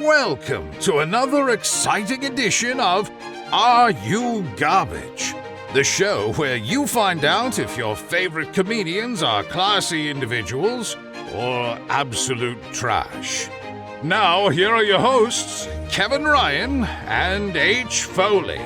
welcome to another exciting edition of Are You Garbage? The show where you find out if your favorite comedians are classy individuals or absolute trash. Now, here are your hosts, Kevin Ryan and H. Foley.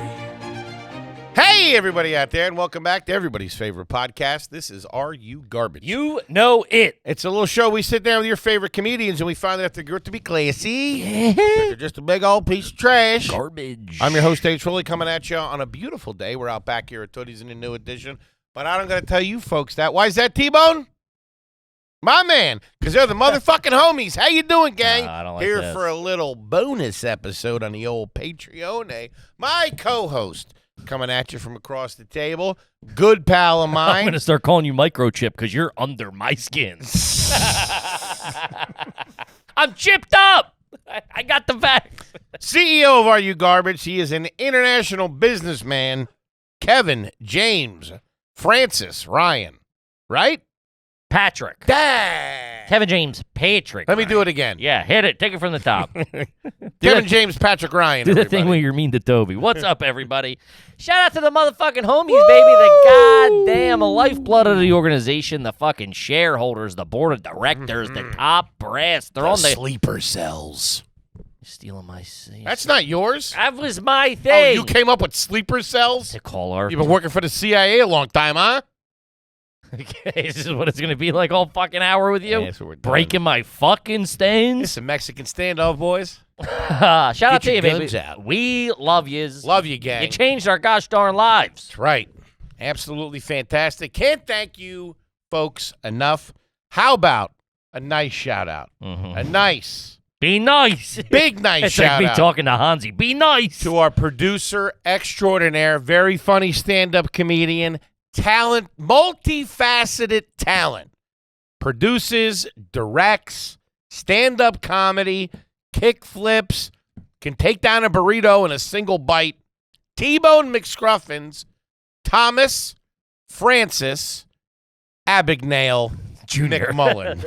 Hey, everybody out there, and welcome back to everybody's favorite podcast. This is Are You Garbage? You know it. It's a little show we sit down with your favorite comedians, and we find out they're to be classy. They're just a big old piece of trash. Garbage. I'm your host, H. Foley, coming at you on a beautiful day. We're out back here at Tootie's in a new edition. But I'm going to tell you folks that. Why is that, T-Bone? My man, because they're the motherfucking homies. How you doing, gang? I don't like Here this. for a little bonus episode on the old Patreon. My co-host coming at you from across the table. Good pal of mine. I'm going to start calling you Microchip because you're under my skin. I'm chipped up. I got the facts. CEO of Are You Garbage. He is an international businessman. Kevin James Francis Ryan. Right? Patrick. Dang. Kevin James Patrick. Let me do it again. Yeah, hit it. Take it from the top. Kevin James Patrick Ryan. Do the everybody. thing where you're mean to Toby. What's up, everybody? Shout out to the motherfucking homies, baby. The goddamn lifeblood of the organization, the fucking shareholders, the board of directors, the top brass. They're on the sleeper cells. stealing my seat. That's not yours. That was my Oh, thing. you came up with sleeper cells? to call our. You've been working for the CIA a long time, huh? Okay, this is what it's gonna be like all fucking hour with you. Yeah, that's what we're doing. Breaking my fucking stains. It's a Mexican standoff, boys. Shout out to your you, baby. guns out. We love yous. Love you, gang. You changed our gosh darn lives. That's right. Absolutely fantastic. Can't thank you, folks, enough. How about a nice shout-out? A nice, Be nice. big nice It's like me shout-out talking to Hansi. Be nice. to our producer extraordinaire, very funny stand-up comedian, talent, multifaceted talent. Produces, directs, stand-up comedy, kick flips, can take down a burrito in a single bite. T-Bone McScruffins, Thomas Francis Abagnale Junior. McMullen.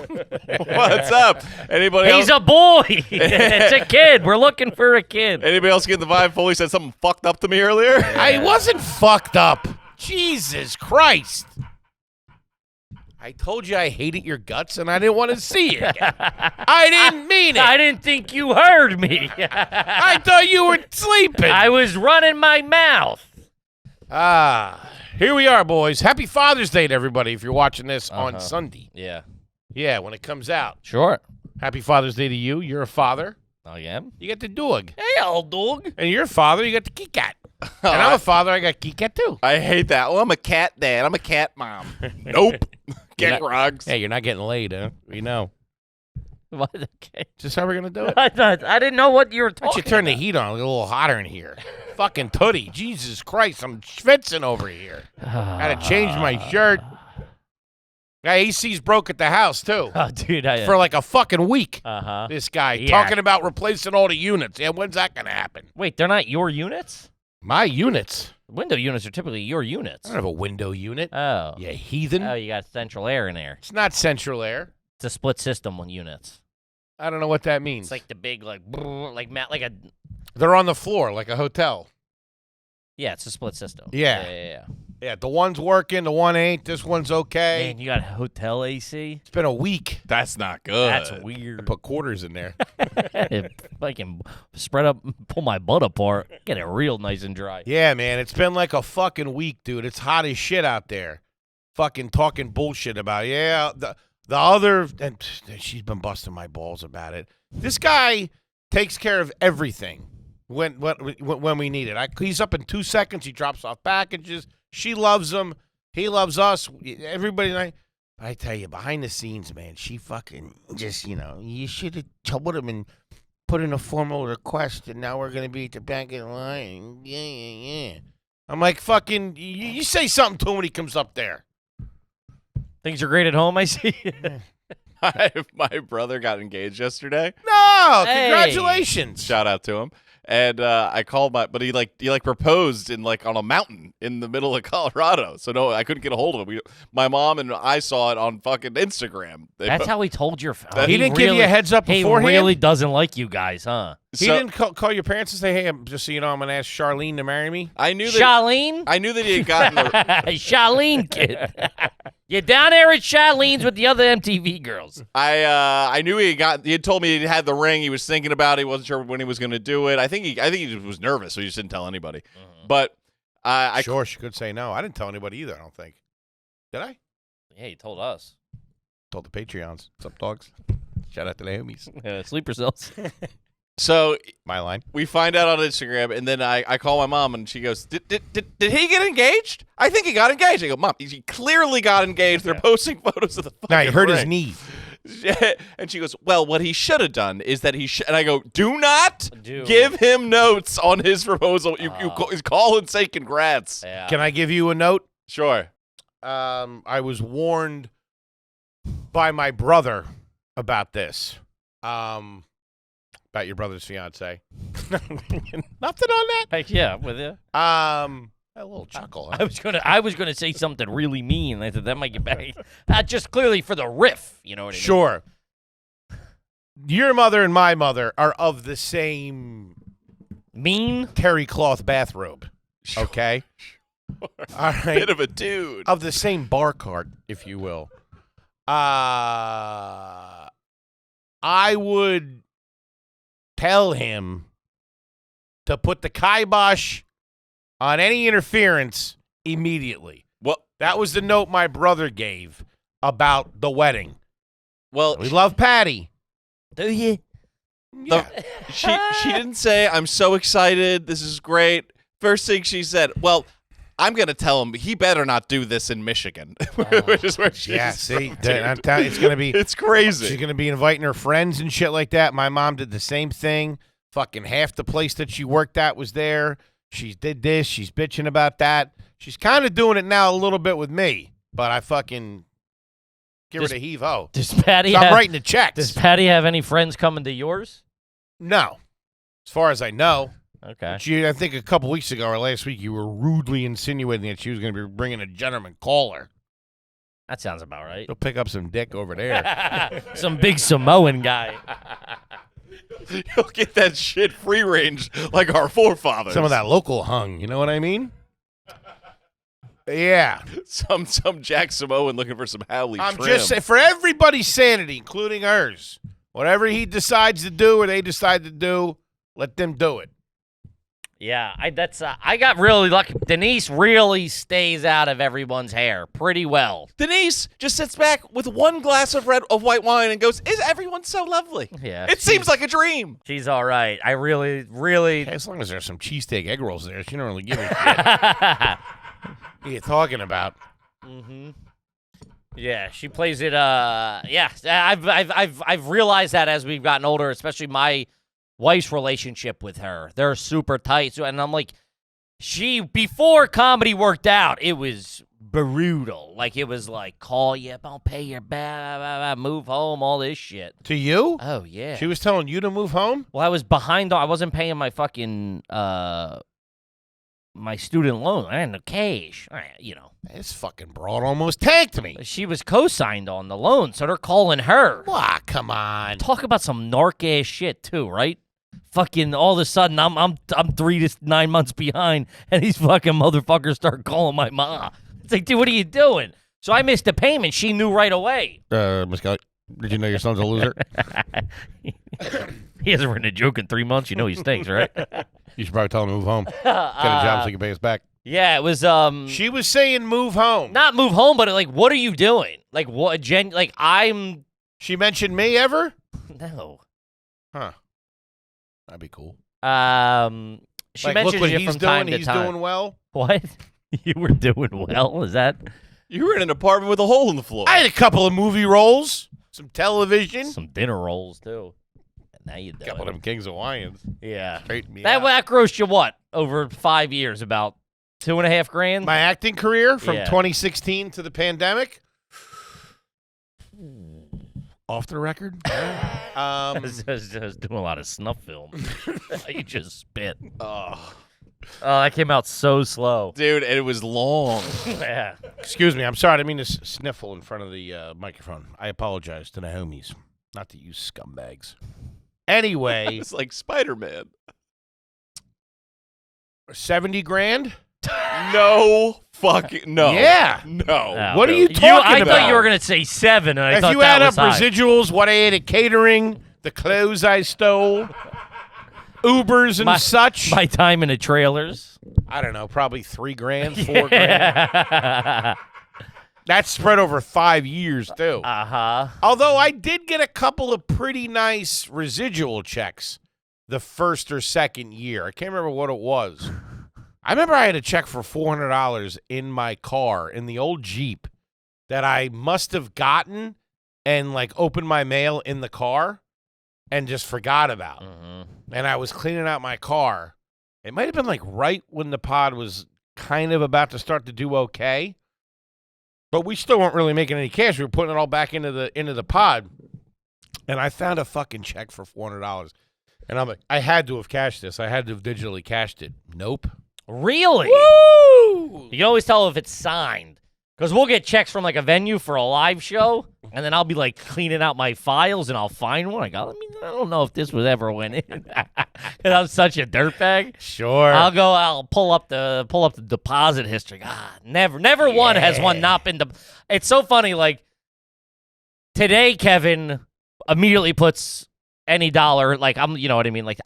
What's up? Anybody He's else? a boy. It's a kid. We're looking for a kid. Anybody else get the vibe? Foley said something fucked up to me earlier. I wasn't fucked up. Jesus Christ. I told you I hated your guts and I didn't want to see it. I didn't mean it. I didn't think you heard me. I thought you were sleeping. I was running my mouth. Here we are, boys. Happy Father's Day to everybody if you're watching this on Sunday. Yeah. Yeah, when it comes out. Sure. Happy Father's Day to you. You're a father. I am. You got the dog. Hey, old dog. And you're a father. You got the kitty cat. And I'm a father. I got kitty cat too. I hate that. Well, I'm a cat dad. I'm a cat mom. Nope. Cat not- rugs. Hey, you're not getting laid, huh? We know. What? Okay. Is this how we're going to do it? I didn't know what you were Why talking don't you turn the about. heat on? A little hotter in here. Fucking Tootie. Jesus Christ. I'm schwitzing over here. Gotta change my shirt. Yeah, AC's broke at the house, too. Oh, dude. For like a fucking week. Uh-huh. This guy Yeah. talking about replacing all the units. Yeah, when's that going to happen? Wait, they're not your units? My units? Window units are typically your I units. don't have a window unit. Oh. You heathen. Oh, you got central air in there. It's not central air. It's a split system with units. I don't know what that means. It's like the big, like a. They're on the floor like a hotel. Yeah, it's a split system. Yeah. Yeah. Yeah, the one's working, the one ain't. This one's okay. Man, you got hotel AC? It's been a week. That's not good. That's I weird. put quarters in there. If I can spread up, pull my butt apart, get it real nice and dry. Yeah, man, it's been like a fucking week, dude. It's hot as shit out there. Fucking talking bullshit about the other, and she's been busting my balls about it. This guy takes care of everything when we need it. He's up in 2 seconds. He drops off packages. She loves him. He loves us. Everybody. I tell you, behind the scenes, man, she fucking just, you should have told him and put in a formal request, and now we're going to be at the back of the line. Yeah. I'm like, fucking, you say something to him when he comes up there. Things are great at home, I see. My brother got engaged yesterday. No, Hey. congratulations. Shout out to him. And I called but he proposed in on a mountain in the middle of Colorado. So no, I couldn't get a hold of him. My mom and I saw it on fucking Instagram. That's how he told your. He didn't give you a heads up beforehand? He really doesn't like you guys, huh? He didn't call your parents and say, "Hey, just so you know, I'm gonna ask Charlene to marry me." I knew Charlene? I knew that he had gotten the Charlene, kid. You're down there at Charlene's with the other MTV girls. I knew he had told me he had the ring. He was thinking about it. He wasn't sure when he was going to do it. I think he was nervous, so he just didn't tell anybody. But Sure, she could say no. I didn't tell anybody either, I don't think. Did I? Yeah, he told us. Told the Patreons. What's up, dogs? Shout out to the homies. Sleeper cells. So My line. we find out on Instagram, and then I call my mom, and she goes, "Did he get engaged? I think he got engaged." I go, "Mom, he clearly got engaged. They're posting photos of the fucking Now, he hurt his ring." knee. And she goes, "Well, what he should have done is that and I go, "Do not Do. give him notes on his proposal. You call and say congrats." Yeah. Can I give you a note? Sure. I was warned by my brother about this. About your brother's fiance. Nothing on that. Heck yeah, with you. A little chuckle. Huh? I was gonna say something really mean. I said that might get back. Just clearly for the riff, you know what I mean? Sure. Your mother and my mother are of the same Mean? terry cloth bathrobe. Okay? All right. Bit of a dude. Of the same bar cart, if you will. I would tell him to put the kibosh on any interference immediately. Well, That was the note my brother gave about the wedding. well, We love Patty. Do you? Yeah. she didn't say, "I'm so excited. This is great." First thing she said, "Well, I'm gonna tell him he better not do this in Michigan," which is where she's Yeah, see, from, dude. I'm telling you, it's gonna be. It's crazy. She's gonna be inviting her friends and shit like that. My mom did the same thing. Fucking half the place that she worked at was there. She did this. She's bitching about that. She's kind of doing it now a little bit with me, but I fucking give her the heave ho. Does Patty So I'm have, writing the checks. Does Patty have any friends coming to yours? No, as far as I know. Okay. I think a couple weeks ago or last week, you were rudely insinuating that she was going to be bringing a gentleman caller. That sounds about right. She'll pick up some dick over there. Some big Samoan guy. You'll get that shit free range like our forefathers. Some of that local hung. You know what I mean? Yeah. Some Jack Samoan looking for some Howley I'm trim. just saying, for everybody's sanity, including hers, whatever he decides to do or they decide to do, let them do it. Yeah, I got really lucky. Denise really stays out of everyone's hair pretty well. Denise just sits back with one glass of white wine and goes, "Is everyone so lovely?" Yeah, It seems like a dream. she's all right. I really. As long as there's some cheesesteak egg rolls there, she don't really give a shit. What are you talking about? Mm-hmm. Yeah, she plays it. Yeah, I've realized that as we've gotten older, especially my wife's relationship with her, they're super tight. So, and I'm like, before comedy worked out, it was brutal. Like it was like, call you, don't pay your move home, all this shit. To you? Oh yeah. She was telling you to move home? Well, I was behind. I wasn't paying my fucking my student loan. I had no cash. You know. This fucking broad almost tanked me. She was co-signed on the loan, so they're calling her. Ah, come on. Talk about some narc ass shit too, right? Fucking all of a sudden, I'm 3 to 9 months behind, and these fucking motherfuckers start calling my mom. It's like, dude, what are you doing? So I missed the payment. She knew right away. Miss Kelly, did you know your son's a loser? He hasn't written a joke in 3 months. You know he stinks, right? You should probably tell him to move home. Get a job so he can pay us back. Yeah, it was She was saying move home. not move home, but like, what are you doing? Like what? I'm She mentioned me ever? no. Huh. That'd be cool. She Like, mentioned look what you he's from doing. time to He's time. doing well. What? You were doing well? Is that You were in an apartment with a hole in the floor. I had a couple of movie roles, some television, some dinner rolls too? And now you do a couple of them King's Hawaiians. Yeah. Straighten me That out. that grossed you what over 5 years? About $2.5 grand. My acting career from Yeah. 2016 to the pandemic, Off the record? I was doing a lot of snuff film. You just spit. Oh, That came out so slow. dude, and it was long. Yeah. Excuse me. I'm sorry. I didn't mean to sniffle in front of the microphone. I apologize to the homies. Not to you scumbags. Anyway, It's like Spider-Man. 70 grand? No fucking no. Yeah. No. No. What are you talking I about? thought you were gonna say 7, and I If thought you that add was up high. residuals, what I ate at catering, the clothes I stole, Ubers and such, My time in the trailers. I don't know, probably 3 grand, 4 grand. That's spread over 5 years, too. Uh-huh. Although I did get a couple of pretty nice residual checks the first or second year. I can't remember what it was. I remember I had a check for $400 in my car, in the old Jeep, that I must have gotten and, like, opened my mail in the car and just forgot about. Mhm. And I was cleaning out my car. It might have been, like, right when the pod was kind of about to start to do okay. But we still weren't really making any cash. We were putting it all back into the pod. And I found a fucking check for $400. And I'm like, I had to have cashed this. I had to have digitally cashed it. Nope. Really? Woo! You can always tell if it's signed. Because we'll get checks from, like, a venue for a live show, and then I'll be, like, cleaning out my files, and I'll find one. I don't know if this was ever went in. Because I'm such a dirtbag. Sure. I'll pull up the deposit history. Never one has one not been. It's so funny. Like today, Kevin immediately puts any dollar. Like you know what I mean. Like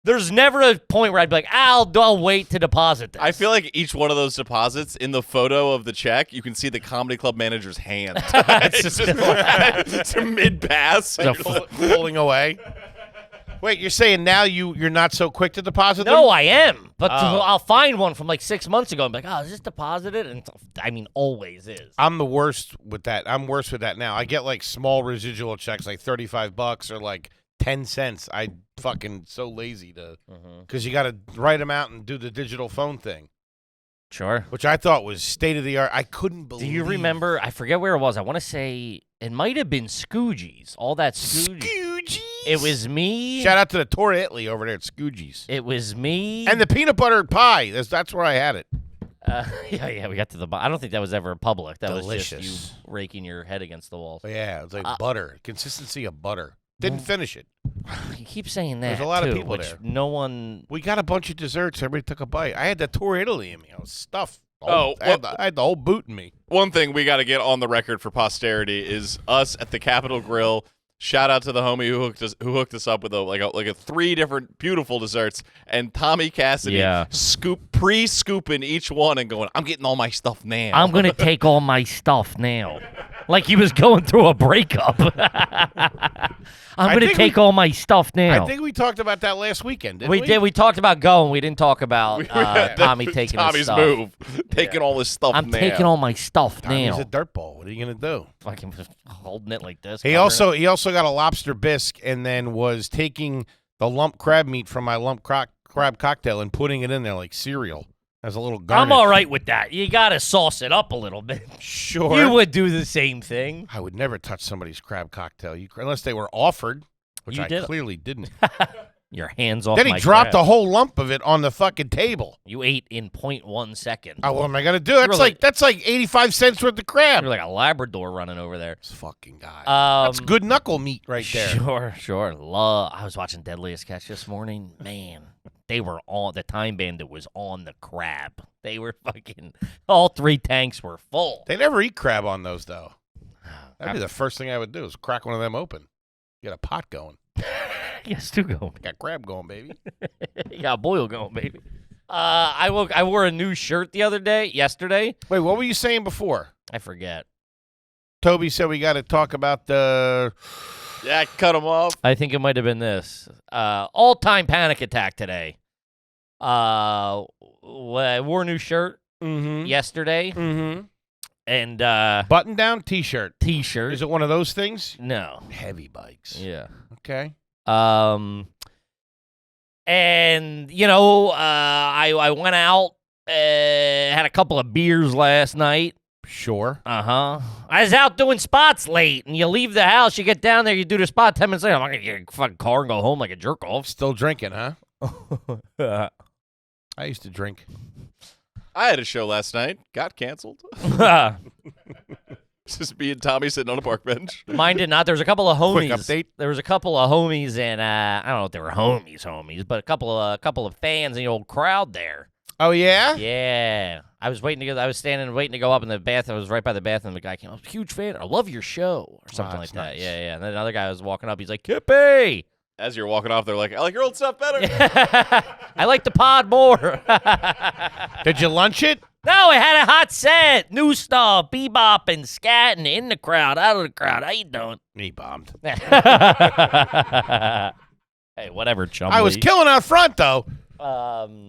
there's never a point where I'd be like, I'll wait to deposit this. I feel like each one of those deposits in the photo of the check, you can see the comedy club manager's hand. It's a mid-pass. Pulling away. Wait, you're saying now you're not so quick to deposit them? No, I am. But Oh. I'll find one from like 6 months ago and be like, is this deposited? And I mean, always is. I'm the worst with that. I'm worse with that now. I get like small residual checks, like $35 or like 10 cents. I fucking so lazy to, because you got to write them out and do the digital phone thing, Sure. which I thought was state of the art. I couldn't believe. Do you remember? I forget where it was. I want to say it might have been Scoogies. All that Scoogies. Scoogies? It was me. Shout out to the Torre Italy over there at Scoogies. It was me. And the peanut butter pie. That's where I had it. Yeah, we got to the. I don't think that was ever public. That was Delicious. just you raking your head against the wall. But yeah, it was like butter. Consistency of butter. Didn't finish it. You keep saying that. There's a lot of too, people which there. No one. We got a bunch of desserts. Everybody took a bite. I had the Torre Italy in me. I was stuffed. Oh, I had the whole boot in me. One thing we got to get on the record for posterity is us at the Capitol Grill. Shout out to the homie who hooked us up with a 3 different beautiful desserts, and Tommy Cassidy pre-scooping each one and going, I'm getting all my stuff now. I'm gonna take all my stuff now, like he was going through a breakup. I'm gonna take all my stuff now. I think we talked about that last weekend, didn't we? We did. We talked about going. We didn't talk about Tommy taking his Tommy's stuff. move, taking all his stuff I'm now. taking all my stuff He's now. a dirtball. What are you gonna do? Fucking just holding it like this. He covering it. also got a lobster bisque and then was taking the lump crab meat from my lump crab cocktail and putting it in there like cereal as a little garnish. I'm all right with that. You gotta sauce it up a little bit. Sure. You would do the same thing. I would never touch somebody's crab cocktail unless they were offered, which You I did. clearly didn't. Your hands off. Then he my dropped crab. a whole lump of it on the fucking table. You ate in 0.1 second. Oh, what am I gonna do? That's like- that's like 85 cents worth of crab. You're like a Labrador running over there. This fucking guy. That's good knuckle meat right there. Sure. I was watching Deadliest Catch this morning. Man, they were on the Time Bandit was on the crab. They were fucking. All 3 tanks were full. They never eat crab on those though. That'd be the first thing I would do is crack one of them open. Get a pot going. Yes, two going. Got crab going, baby. You got boil going, baby. I wore a new shirt yesterday. Wait, what were you saying before? I forget. Toby said we got to talk about the. Yeah, cut him off. I think it might have been this. All-time panic attack today. I wore a new shirt yesterday. Mm-hmm. And Button down T-shirt. T-shirt. Is it one of those things? No. Heavy bikes. Yeah. Okay. And you know, I went out, had a couple of beers last night. Sure. Uh-huh. I was out doing spots late, and you leave the house, you get down there, you do the spot 10 minutes later. I'm not going to get a fucking car and go home like a jerk off. Still drinking, huh? I used to drink. I had a show last night. Got canceled. Just me and Tommy sitting on a park bench. Mine did not. There was a couple of homies. Quick update. There was a couple of homies, and I don't know if they were homies, but a couple of fans in the old crowd there. Oh, yeah? Yeah. I was waiting to go. I was standing waiting to go up in the bathroom. I was right by the bathroom. The guy came up, huge fan. I love your show, or something like that. Nice. Yeah, yeah. And then another guy was walking up. He's like, Kippy. As you're walking off, they're like, I like your old stuff better. I like the pod more. Did you lunch it? No, it had a hot set. New stuff, bebopping, scatting, in the crowd, out of the crowd. How you doing? Me bombed. Hey, whatever, chum. I was killing out front, though.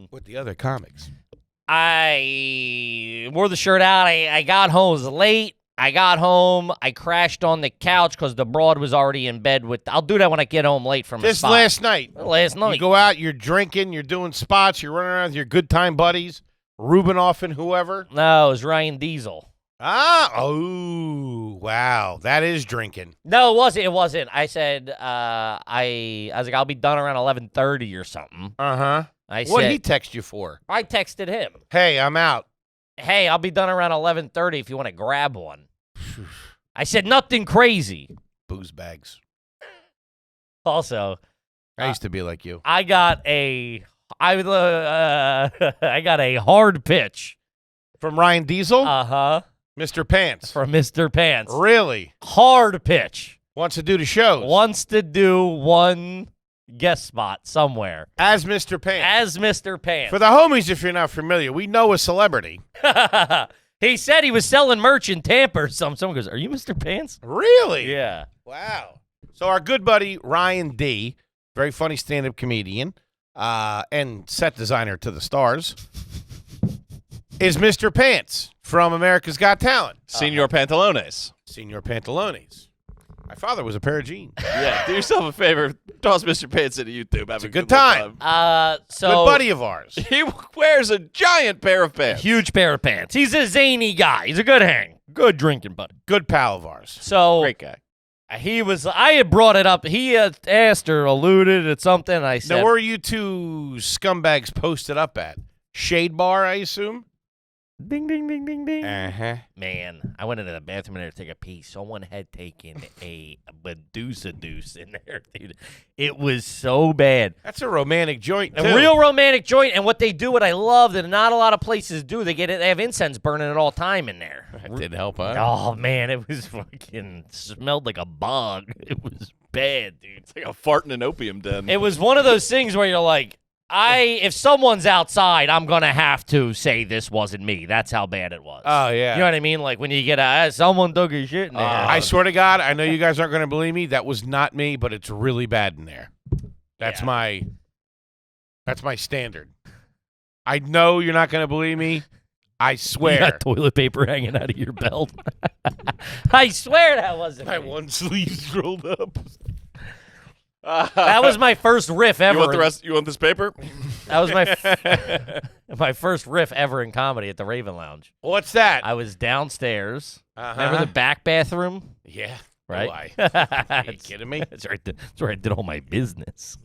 With the other comics. I wore the shirt out. I got home. It was late. I got home. I crashed on the couch because the broad was already in bed with. I'll do that when I get home late from a This spot. last night. Last night. You go out, you're drinking, you're doing spots, you're running around with your good time buddies, Rubinoff and whoever. No, it was Ryan Diesel. Oh, wow. That is drinking. No, it wasn't. It wasn't. I said, I was like, I'll be done around 11:30 or something. Uh-huh. What did he text you for? I texted him. Hey, I'm out. Hey, I'll be done around 11:30 if you want to grab one. I said nothing crazy. Booze bags. Also, I used to be like you. I got a hard pitch From Ryan Diesel? Uh-huh. Mr. Pants. From Mr. Pants. Really? Hard pitch. Wants to do the shows. Wants to do one guest spot somewhere. As Mr. Pants. As Mr. Pants. For the homies, if you're not familiar, we know a celebrity. He said he was selling merch in Tampa or something. Someone goes, are you Mr. Pants? Really? Yeah. Wow. So our good buddy, Ryan D., very funny stand-up comedian and set designer to the stars, is Mr. Pants from America's Got Talent. Senor Pantalones. Senor Pantalones. My father was a pair of jeans. Yeah, do yourself a favor. Toss Mr. Pants into YouTube. Have a good time. So Good buddy of ours. He wears a giant pair of pants. huge pair of pants. He's a zany guy. He's a good hang. Good drinking buddy. Good pal of ours. So Great guy. I had brought it up. He asked or alluded at something. And I said, Now, where are you two scumbags posted up at? Shade Bar, I assume? ding, ding, ding, ding, ding. Uh-huh. Man, I went into the bathroom in there to take a pee. Someone had taken a Medusa deuce in there, dude. It was so bad. That's a romantic joint, too. A real romantic joint. And what they do, what I love, that not a lot of places do, they have incense burning at all time in there. That did help, huh? Oh, man, it was fucking smelled like a bog. It was bad, dude. It's like a fart in an opium den. It was one of those things where you're like, if someone's outside, I'm going to have to say this wasn't me. That's how bad it was. Oh, yeah. You know what I mean? Like when you get someone took a shit in there. I swear to God, I know you guys aren't going to believe me. That was not me, but it's really bad in there. That's my standard. I know you're not going to believe me. I swear. You got toilet paper hanging out of your belt. I swear that wasn't My me. one sleeve's rolled up. That was my first riff ever. You want the rest? You want this paper? That was my first riff ever in comedy at the Raven Lounge. What's that? I was downstairs. Uh-huh. Remember the back bathroom? Yeah. Right? Oh, Are you kidding me? That's where I did all my business.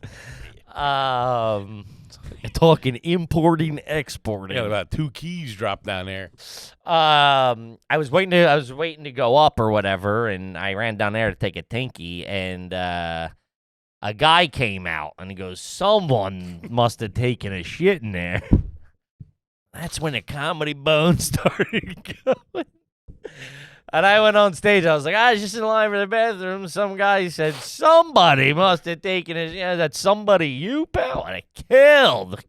Talking importing, exporting. Yeah, about 2 keys dropped down there. I was waiting to go up or whatever, and I ran down there to take a tinky, and a guy came out, and he goes, someone must have taken a shit in there. That's when the comedy bone started going. And I went on stage. I was like, I was just in line for the bathroom. Some guy said, somebody must have taken it. Yeah, that's somebody you, pal. And I killed.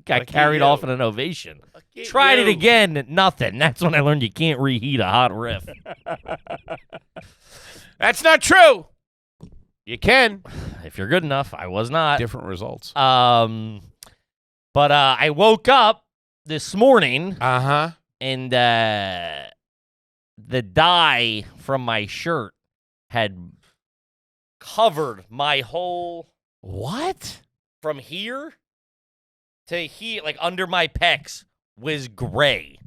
Got carried off in an ovation. Tried it again. Nothing. That's when I learned you can't reheat a hot riff. That's not true. You can. If you're good enough. I was not. Different results. But I woke up this morning. Uh-huh. And the dye from my shirt had covered my whole What? from here to here, like under my pecs, was gray.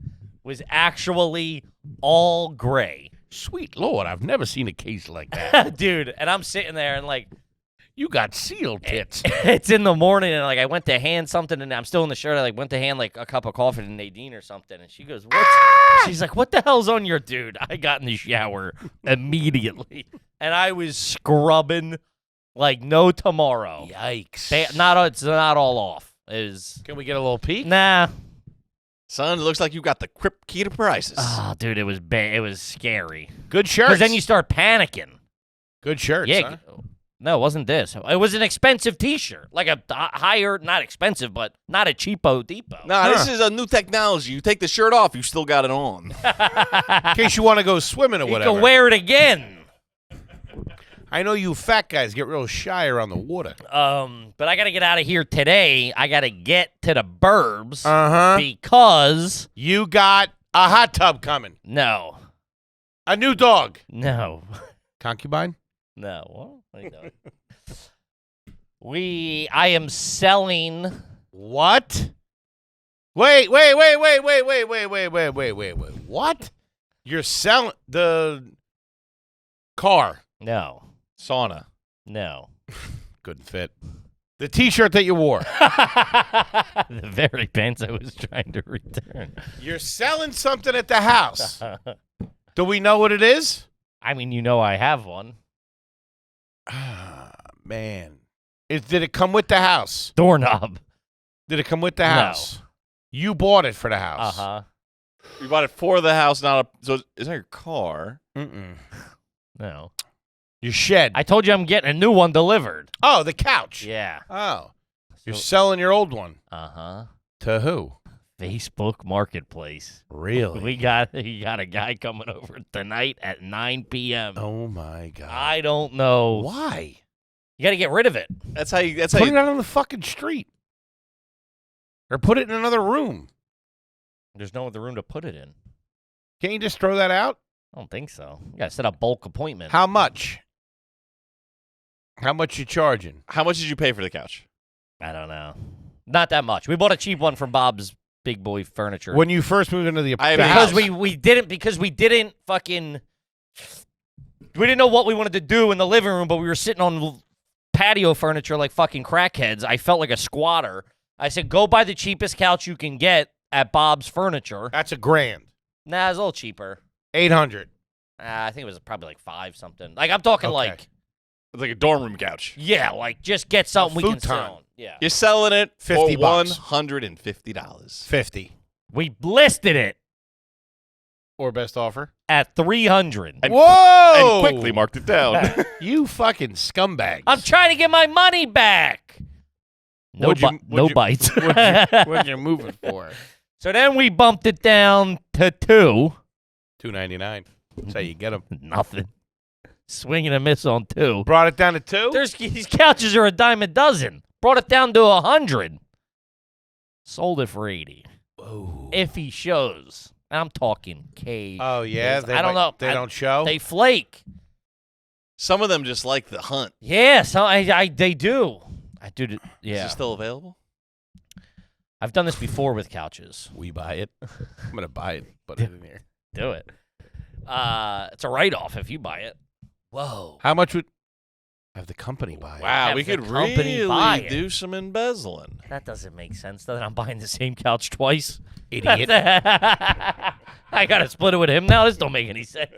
was actually all gray. Sweet Lord, I've never seen a case like that. Dude, and I'm sitting there and like, You got seal tits. it's in the morning and like I went to hand something and I'm still in the shirt. I like went to hand like a cup of coffee to Nadine or something and she goes, "What's?" She's like, "What the hell's on your dude?" I got in the shower immediately and I was scrubbing like no tomorrow. Yikes. It's not all off. It was Can we get a little peek? nah. Son, it looks like you got the crypt key to prices. Oh, dude, it was bad. It was scary. Good shirts. Because then you start panicking. Good shirts, Yeah. huh? No, it wasn't this. It was an expensive T-shirt, like a higher, not expensive, but not a cheapo depot. Nah, this is a new technology. You take the shirt off, you still got it on. In case you want to go swimming or You whatever. can wear it again. I know you fat guys get real shy around the water. But I gotta get out of here today. I gotta get to the burbs Uh-huh. because You got a hot tub coming. no, A new dog. Concubine? no. Well, I don't. I am selling. What? Wait. What? You're selling the car. No, Sauna. no. Couldn't fit. The T-shirt that you wore. The very pants I was trying to return. You're selling something at the house. Do we know what it is? I mean, you know I have one. Ah, man. Did it come with the house? Doorknob. Did it come with the No. house? You bought it for the house. Uh-huh. You bought it for the house, not a. So it's not your car. Mm-mm. No. Your shed. I told you I'm getting a new one delivered. Oh, the couch. Yeah. Oh. You're So- selling your old one. Uh-huh. To who? Facebook Marketplace. Really? We got a guy coming over tonight at 9 p.m. Oh, my God. I don't know. Why? You got to get rid of it. That's how you. That's how Put you. it out on the fucking street. Or put it in another room. There's no other room to put it in. Can't you just throw that out? I don't think so. You got to set up bulk appointment. How much? How much you charging? How much did you pay for the couch? I don't know. Not that much. We bought a cheap one from Bob's Big Boy Furniture. When you first moved into the I the mean- house. because we didn't fucking we didn't know what we wanted to do in the living room, but we were sitting on patio furniture like fucking crackheads. I felt like a squatter. I said, go buy the cheapest couch you can get at Bob's Furniture. That's $1,000. Nah, it's a little cheaper. 800. I think it was probably like 5 something. Like I'm talking Okay. like It's like a dorm room couch. yeah, like just get something we can sit futon. on. Yeah. You're selling it for $50. $150. 50. We listed it Or best offer. at 300. And- Whoa! And quickly marked it down. You fucking scumbags. I'm trying to get my money back. No, What'd you- no what'd you- bites. What'd you move it for? So then we bumped it down to 2. $299. That's how you get them. Nothing. Swing and a miss on 2. Brought it down to 2? These couches are a dime a dozen. Brought it down to 100. Sold it for 80. Whoa. If he shows. And I'm talking K. Oh, yeah? I don't know. They don't show? They flake. Some of them just like the hunt. Yeah, so they do. I do. Is Yeah. it still available? I've done this before with couches. We buy it. I'm going to buy it. Put it in here. Do it. It's a write-off if you buy it. Whoa. How much would have the company buy it? Wow, Have we the could company buy really it. do some embezzling. That doesn't make sense. Then I'm buying the same couch twice. Idiot. I gotta split it with him now. This don't make any sense.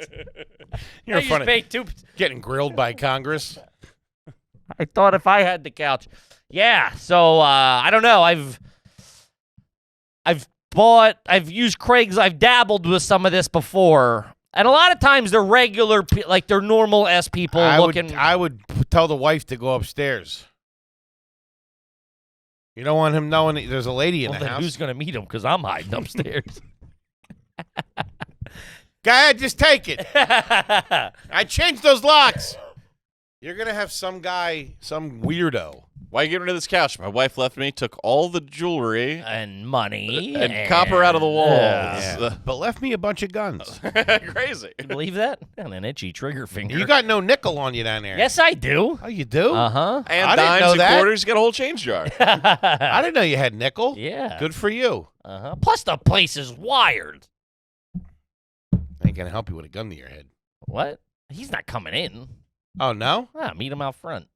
You're I just funny. paid 2. Getting grilled by Congress. I thought if I had the couch, yeah. So I don't know. I've used Craig's. I've dabbled with some of this before, and a lot of times they're regular, like they're normal S people looking. I would tell the wife to go upstairs. You don't want him knowing that there's a lady in Well, the then house. who's gonna meet him? Because I'm hiding upstairs. Go ahead, just take it. I changed those locks. You're going to have some guy, some weirdo. Why are you getting rid of this couch? My wife left me, took all the jewelry and money and copper out of the walls. Yeah. But left me a bunch of guns. Crazy. You believe that? And an itchy trigger finger. You got no nickel on you down there. Yes, I do. Oh, you do? Uh-huh. And I didn't dimes know and that. quarters, get a whole change jar. I didn't know you had nickel. Yeah. Good for you. Uh-huh. Plus the place is wired. Ain't gonna help you with a gun to your head. What? He's not coming in. Oh no? Meet him out front.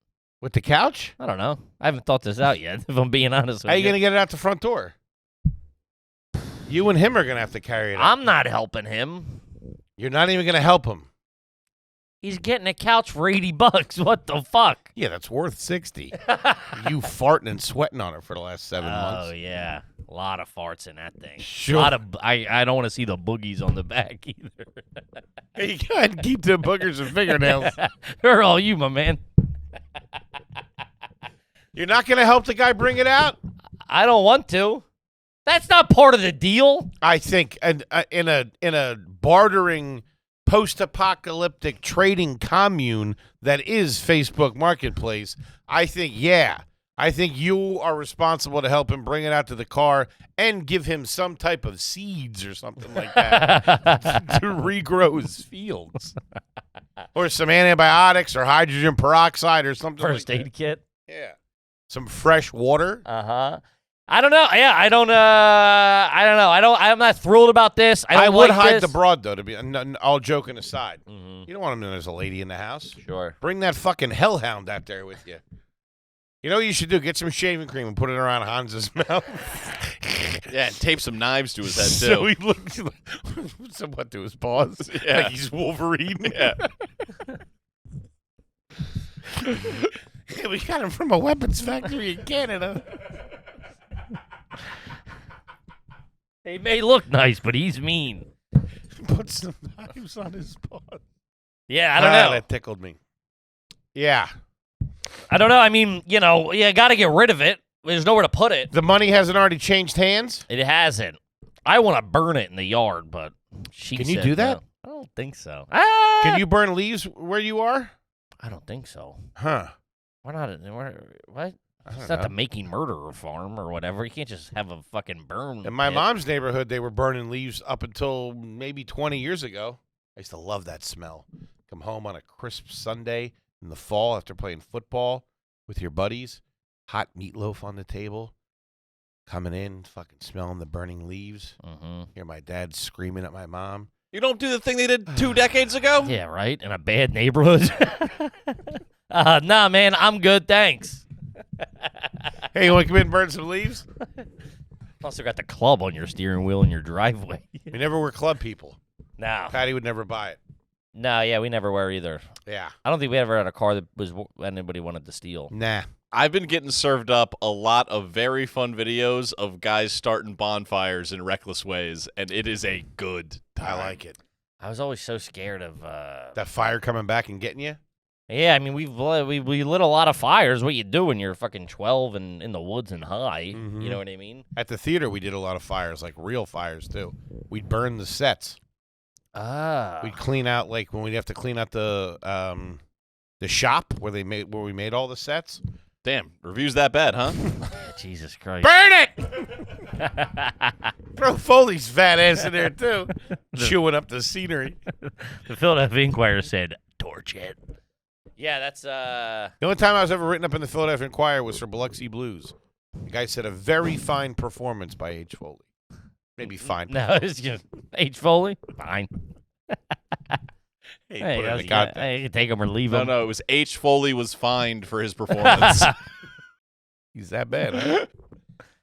With the couch? I don't know. I haven't thought this out yet, if I'm being honest with How you gonna get it out the front door? You and him are gonna have to carry it out. I'm not helping him. You're not even gonna help him. He's getting a couch for $80. What the fuck? Yeah, that's worth 60. You farting and sweating on it for the last 7 months. Oh yeah, a lot of farts in that thing. Sure. A lot of. I don't want to see the boogies on the back either. Hey, you go ahead and keep the boogers and fingernails. They're all you, my man. You're not gonna help the guy bring it out? I don't want to. That's not part of the deal. I think, in a bartering, post-apocalyptic trading commune that is Facebook Marketplace, I think you are responsible to help him bring it out to the car and give him some type of seeds or something like that to regrow his fields, or some antibiotics or hydrogen peroxide or something. First like aid that. kit. Yeah, some fresh water. I don't know. Yeah, I don't know. I'm not thrilled about this. I would like hide this. the broad, though, to be all joking aside. Mhm. You don't want him to know there's a lady in the house. Sure. Bring that fucking hellhound out there with you. You know what you should do? Get some shaving cream and put it around Hans's mouth. Yeah, and tape some knives to his head, too. So he looks somewhat to his paws. Yeah. Like he's Wolverine. Yeah. We got him from a weapons factory in Canada. He may look nice, but he's mean. Put some knives on his paws. Yeah, I don't know. That tickled me. Yeah. I don't know. I mean, you got to get rid of it. There's nowhere to put it. The money hasn't already changed hands? It hasn't. I want to burn it in the yard, but she Can you said do that? no. I don't think so. Can you burn leaves where you are? I don't think so. Huh. Why not? What? I don't It's not know. the Making Murderer farm or whatever. You can't just have a fucking burn. In my pit. mom's neighborhood, they were burning leaves up until maybe 20 years ago. I used to love that smell. Come home on a crisp Sunday in the fall after playing football with your buddies, hot meatloaf on the table, coming in, fucking smelling the burning leaves. Mhm. Hear my dad screaming at my mom. You don't do the thing they did 2 decades ago? Yeah, right? In a bad neighborhood. Nah, man, I'm good, thanks. Hey, you want to come in and burn some leaves? Also got the club on your steering wheel in your driveway. We never were club people. No. Patty would never buy it. No, yeah, we never were either. Yeah. I don't think we ever had a car that was anybody wanted to steal. Nah. I've been getting served up a lot of very fun videos of guys starting bonfires in reckless ways, and it is a good time. I like it. I was always so scared of That fire coming back and getting you? Yeah, I mean, we lit a lot of fires. What you do when you're fucking 12 and in the woods and high. Mhm. You know what I mean? At the theater, we did a lot of fires, like real fires, too. We'd burn the sets. Ah. We'd clean out, like, when we'd have to clean out the shop where we made all the sets. Damn, reviews that bad, huh? Jesus Christ. Burn it! Throw Foley's fat ass in there, too. Chewing up the scenery. The Philadelphia Inquirer said, torch it. Yeah, that's, The only time I was ever written up in the Philadelphia Inquirer was for Biloxi Blues. The guy said a very fine performance by H. Foley. Maybe fine. No, it's just H. Foley. Fine. Hey, Hey, put it in I the context. can take him or leave No, him. no, it was H. Foley was fined for his performance. He's that bad, huh?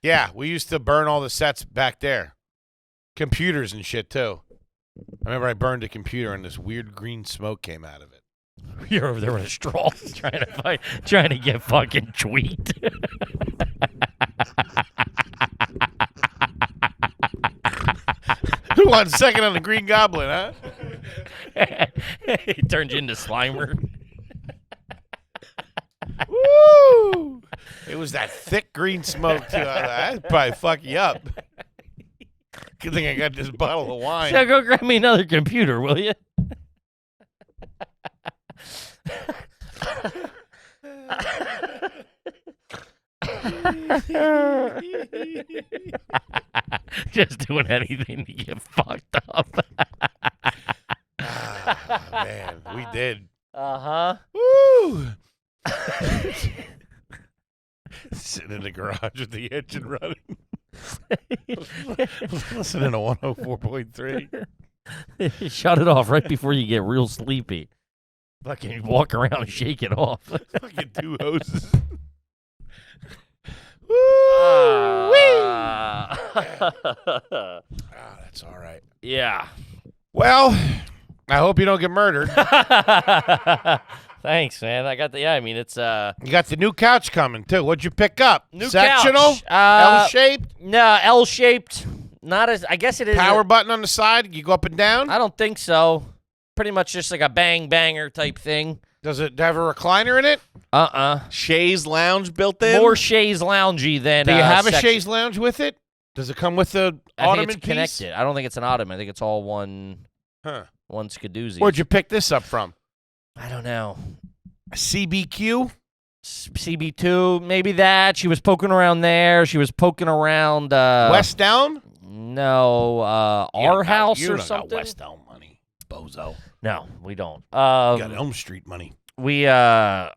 Yeah, we used to burn all the sets back there. Computers and shit, too. I remember I burned a computer and this weird green smoke came out of it. You're over there with a straw trying to get fucking tweaked. Who won second on the Green Goblin, huh? He turned you into Slimer. Woo! It was that thick green smoke, too. That'd probably fuck you up. Good thing I got this bottle of wine. So go grab me another computer, will you? Just doing anything to get fucked up. Ah, man, we did. Uh-huh. Woo! Sitting in the garage with the engine running. Listening to 104.3. Shut it off right before you get real sleepy. Fucking walk around and shake it off. Fucking 2 hoses. That's all right. Yeah. Well, I hope you don't get murdered. Thanks, man. I got the. Yeah, I mean it's You got the new couch coming too. What'd you pick up? new Sectional, couch. L-shaped, No, L-shaped. Not as. I guess it is. power button on the side. You go up and down. I don't think so. Pretty much just like a bang banger type thing. Does it have a recliner in it? Shays Lounge built in. More chaise loungy than. Do you have a section. chaise lounge with it? Does it come with the I think ottoman it's piece? connected. I don't think it's an ottoman. I think it's all one. Huh. One skadoozy. Where'd you pick this up from? I don't know. CBQ? CB2, maybe that. She was poking around there. She was poking around. West Elm? No, our house you or don't something. Got West Elm money, bozo. No, we don't. You got Elm Street money. I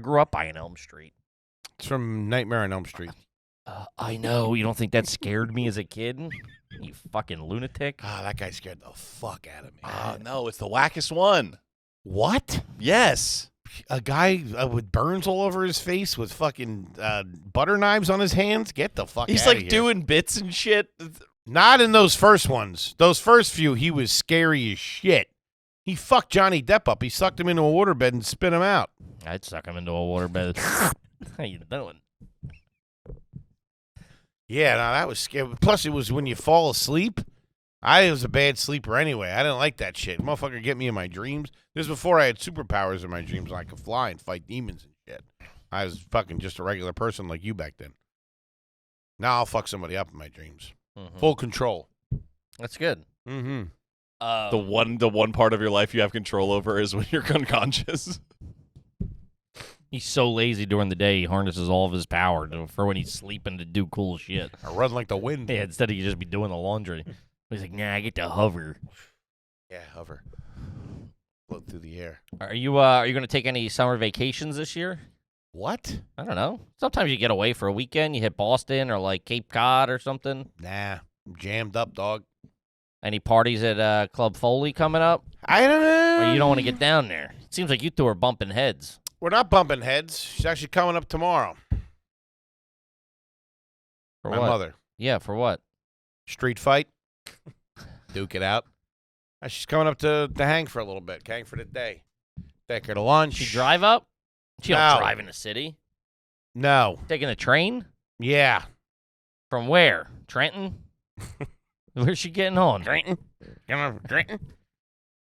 grew up buying Elm Street. It's from Nightmare on Elm Street. I know. You don't think that scared me as a kid? You fucking lunatic. Ah, that guy scared the fuck out of me. Oh, no, it's the wackest one. What? Yes. A guy with burns all over his face with fucking butter knives on his hands? Get the fuck He's out of like here. doing bits and shit. Not in those first ones. Those first few, he was scary as shit. He fucked Johnny Depp up. He sucked him into a waterbed and spit him out. I'd suck him into a waterbed. How you doing? Yeah, no, that was scary. Plus, it was when you fall asleep. I was a bad sleeper anyway. I didn't like that shit. Motherfucker get me in my dreams. This was before I had superpowers in my dreams and I could fly and fight demons and shit. I was fucking just a regular person like you back then. Now I'll fuck somebody up in my dreams. Mhm. Full control. That's good. Mm-hmm. The one part of your life you have control over is when you're unconscious. He's so lazy during the day, he harnesses all of his power for when he's sleeping to do cool shit. I run like the wind. Yeah, instead he could just be doing the laundry. He's like, nah, I get to hover. Yeah, hover. Float through the air. Are you going to take any summer vacations this year? What? I don't know. Sometimes you get away for a weekend. You hit Boston or like Cape Cod or something. Nah. I'm jammed up, dog. Any parties at Club Foley coming up? I don't know. Or you don't want to get down there? It seems like you two are bumping heads. We're not bumping heads. She's actually coming up tomorrow. For My what? mother. Yeah, for what? Street fight. Duke it out. She's coming up to hang for a little bit. Hang for the day. Take her to lunch. She drive up? She No. don't drive in the city. No. Taking a train? Yeah. From where? Trenton? Where's she getting on? Trenton. Trenton.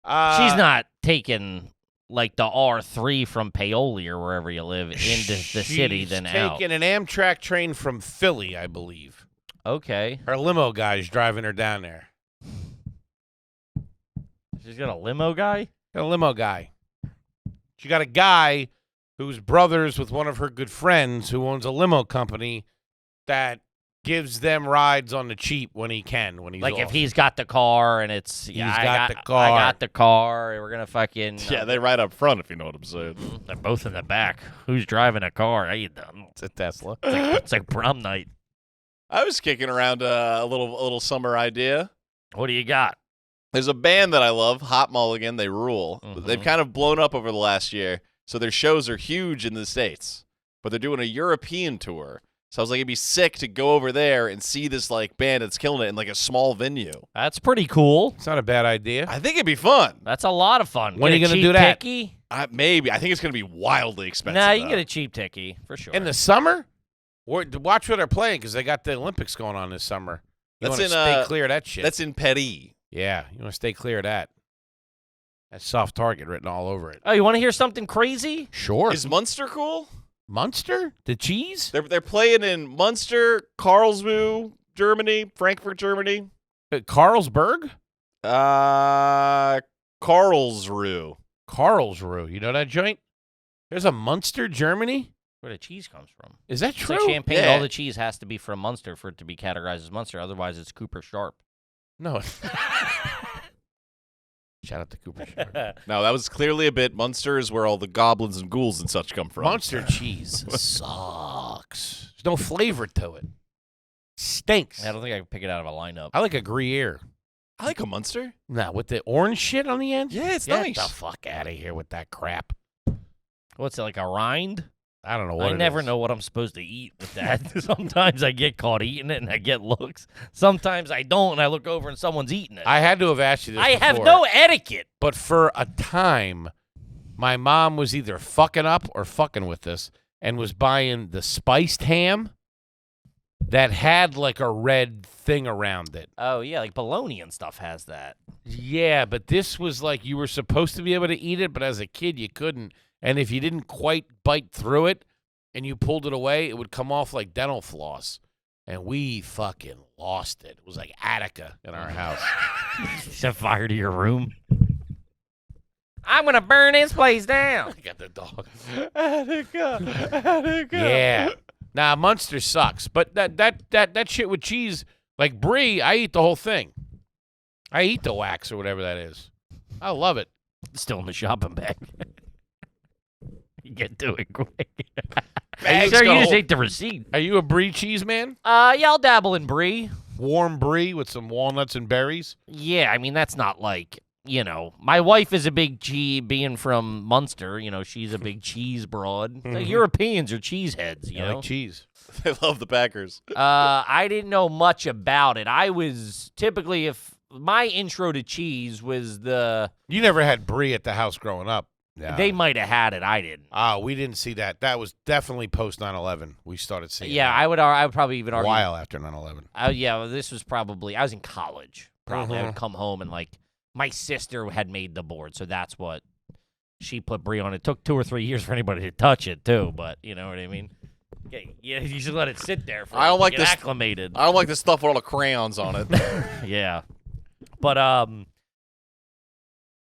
She's not taking like the R3 from Paoli or wherever you live into the city, then She's out. taking an Amtrak train from Philly, I believe. Okay. Her limo guy's driving her down there. She's got a limo guy? Got a limo guy. She got a guy who's brothers with one of her good friends who owns a limo company that gives them rides on the cheap when he can, when he's Like off. if he's got the car and it's He's got the car. I got the car. We're gonna fucking Yeah, they ride up front if you know what I'm saying. they're both in the back. Who's driving a car? How you done? It's a Tesla. It's like prom night. I was kicking around a little summer idea. What do you got? There's a band that I love, Hot Mulligan. They rule. Mhm. They've kind of blown up over the last year, so their shows are huge in the States. But they're doing a European tour. So I was like, it'd be sick to go over there and see this like band that's killing it in like a small venue. That's pretty cool. It's not a bad idea. I think it'd be fun. That's a lot of fun. When Get are you a gonna cheap do that? Ticky? Maybe. I think it's going to be wildly expensive. Nah, you can though. get a cheap ticky for sure. In the summer? Watch where they're playing because they got the Olympics going on this summer. You That's want to in, stay clear of that shit. That's in Paris. Yeah, you want to stay clear of that. That's soft target written all over it. Oh, you want to hear something crazy? Sure. Is Munster cool? Munster? The cheese? They're playing in Munster, Karlsruhe, Germany, Frankfurt, Germany. Carlsberg? Karlsruhe. Karlsruhe. You know that joint? There's a Munster, Germany? Where the cheese comes from. Is that It's true? like champagne. Yeah. All the cheese has to be from Munster for it to be categorized as Munster. Otherwise, it's Cooper Sharp. No. Shout out to Cooper Sharp. No, that was clearly a bit. Munster is where all the goblins and ghouls and such come from. Munster cheese sucks. There's no flavor to it. Stinks. I don't think I can pick it out of a lineup. I like a Gruyere. I like a Munster. Nah, with the orange shit on the end? Yeah, it's Get nice. the fuck out of here with that crap. What's it, like a rind? I don't know what I never know what I'm supposed to eat with that. Sometimes I get caught eating it and I get looks. Sometimes I don't and I look over and someone's eating it. I had to have asked you this I have before, no etiquette. But for a time, my mom was either fucking up or fucking with this and was buying the spiced ham that had like a red thing around it. Oh, yeah, like bologna and stuff has that. Yeah, but this was like you were supposed to be able to eat it, but as a kid you couldn't. And if you didn't quite bite through it and you pulled it away, it would come off like dental floss. And we fucking lost it. It was like Attica in our house. Set fire to your room. I'm going to burn this place down. I got the dog. Attica. Yeah. Nah, Munster sucks. But that shit with cheese, like brie, I eat the whole thing. I eat the wax or whatever that is. I love it. Still in the shopping bag. You get to it quick. Bags Sir, you go- just ate the receipt. Are you a brie cheese man? Yeah, I'll dabble in brie. Warm brie with some walnuts and berries? Yeah, I mean, that's not like, you know, my wife is a big cheese, being from Munster, you know, she's a big cheese broad. The Europeans are cheeseheads, you I know. like cheese. They love the Packers. I didn't know much about it. I was typically, if my intro to cheese was You never had brie at the house growing up. Yeah. they might have had it, I didn't. We didn't see that. That was definitely post 9/11. We started seeing Yeah, that. I would probably even A argue. while after 9/11. Yeah, well, this was probably, I was in college. Probably I would come home and like, my sister had made the board, so that's what she put brie on. It took 2 or 3 years for anybody to touch it too, but you know what I mean. Yeah, you should let it sit there for I don't like get this- acclimated. I don't like the stuff with all the crayons on it. Yeah, but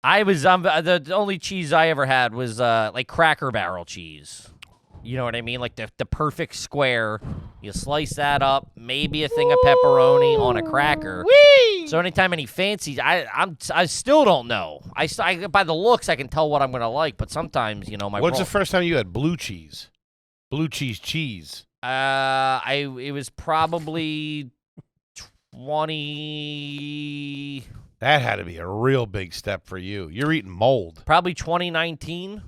the only cheese I ever had was like Cracker Barrel cheese. You know what I mean? Like the perfect square. You slice that up, maybe a thing of pepperoni on a cracker. Whee! So anytime any fancy, I still don't know. I by the looks I can tell what I'm gonna like, but sometimes you know my. When's the first time you had blue cheese? Blue cheese. It was probably 20. That had to be a real big step for you. You're eating mold. Probably 2019.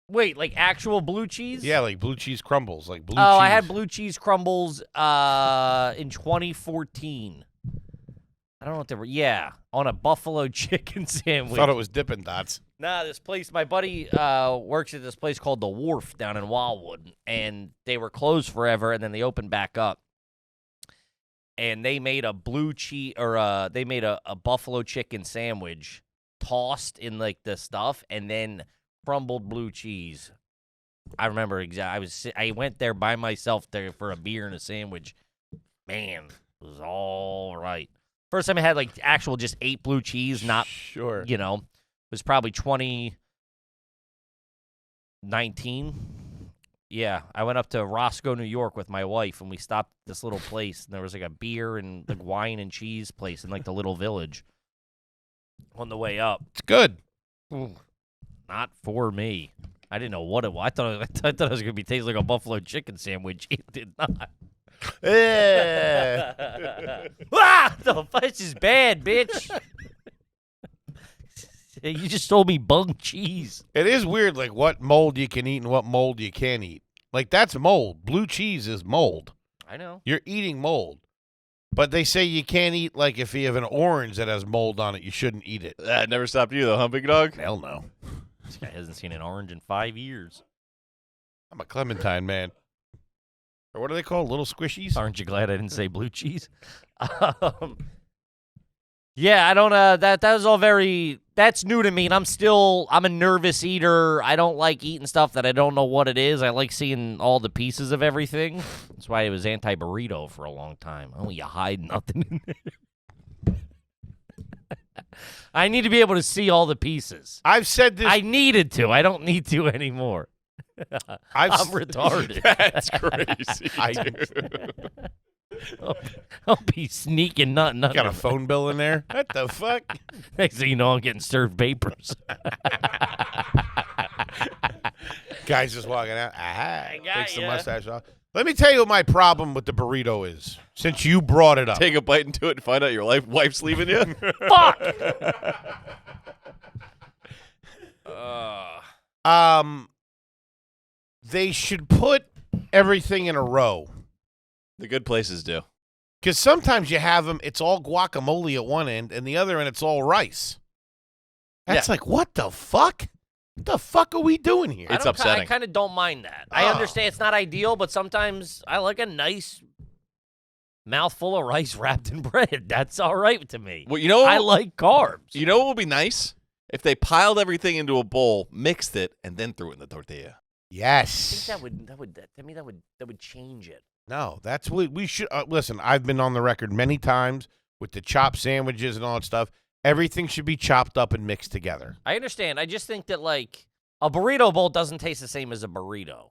Wait, like actual blue cheese? Yeah, like blue cheese crumbles, like blue cheese. I had blue cheese crumbles in 2014. I don't know what they were. Yeah, on a buffalo chicken sandwich. Thought it was Dippin' Dots. Nah, this place, my buddy works at this place called The Wharf down in Wildwood, and they were closed forever, and then they opened back up. And they made a blue cheese, or they made a buffalo chicken sandwich tossed in like the stuff, and then crumbled blue cheese. I remember exactly. I went there by myself there for a beer and a sandwich. Man, it was all right. First time I had like actual just 8 blue cheese, not Sure. you know, it was probably 2019. Yeah, I went up to Roscoe, New York with my wife, and we stopped at this little place, and there was like a beer and like wine and cheese place in like the little village. On the way up, It's good. not for me. I didn't know what it was. I thought it was gonna be tasting like a buffalo chicken sandwich. It did not. Ah, the this is bad, bitch. You just told me bung cheese. It is weird, like what mold you can eat and what mold you can't eat. Like that's mold. Blue cheese is mold. I know. You're eating mold. But they say you can't eat, like if you have an orange that has mold on it, you shouldn't eat it. That never stopped you, though, huh, big dog? Hell no. This guy hasn't seen an orange in 5 years. I'm a clementine man. Or what are they called? Little squishies? Aren't you glad I didn't say blue cheese? Yeah, I don't. That was all very. That's new to me, and I'm a nervous eater. I don't like eating stuff that I don't know what it is. I like seeing all the pieces of everything. That's why it was anti-burrito for a long time. Oh, you hide nothing in there. I need to be able to see all the pieces. I've said this. I needed to. I don't need to anymore. I'm retarded. That's crazy. I'll be sneaking nothing. Got a phone bill in there? What the fuck? Next thing you know, I'm getting served papers. Guy's just walking out. Aha. I got Takes the ya. mustache off. Let me tell you what my problem with the burrito is, since you brought it up. Take a bite into it and find out your wife's leaving you. Fuck. They should put everything in a row. The good places do. Because sometimes you have them, it's all guacamole at one end, and the other end, it's all rice. That's like, what the fuck? What the fuck are we doing here? It's upsetting. I kind of don't mind that. I understand it's not ideal, but sometimes I like a nice mouthful of rice wrapped in bread. That's all right to me. Well, you know, I like carbs. You know what would be nice? If they piled everything into a bowl, mixed it, and then threw it in the tortilla. Yes. I think that would change it. No, that's what we should. Listen, I've been on the record many times with the chopped sandwiches and all that stuff. Everything should be chopped up and mixed together. I understand. I just think that, like, a burrito bowl doesn't taste the same as a burrito.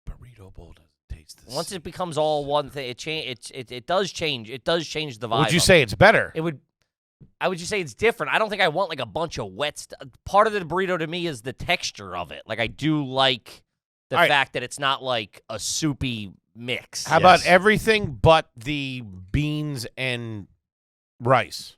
Burrito bowl doesn't taste the same. Once it becomes all one thing, it does change. It does change the vibe. Would you say it's better? I would just say it's different. I don't think I want, like, a bunch of wet stuff. Part of the burrito to me is the texture of it. Like, I do like the fact that it's not, like, a soupy mix. How about everything but the beans and rice?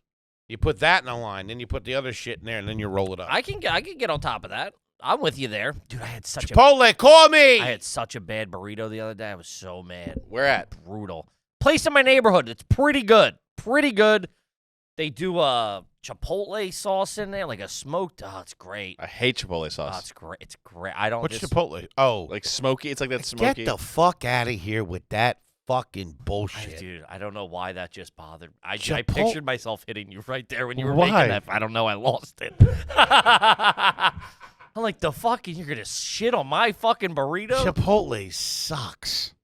You put that in a line, then you put the other shit in there, and then you roll it up. I can get on top of that. I'm with you there. Dude, I had Chipotle, call me! I had such a bad burrito the other day. I was so mad. Where at? Brutal. Place in my neighborhood. It's pretty good. Pretty good. They do a chipotle sauce in there, like a smoked. Oh, it's great. I hate chipotle Oh, sauce. it's great. It's great. I don't. What's just, Chipotle? Oh. Like smoky. It's like that smoky. Get the fuck out of here with that fucking bullshit. Dude, I don't know why that just bothered. I pictured myself hitting you right there when you were Why? making that. I don't know. I lost it. I'm like, the fuck, and you're gonna shit on my fucking burrito? Chipotle sucks.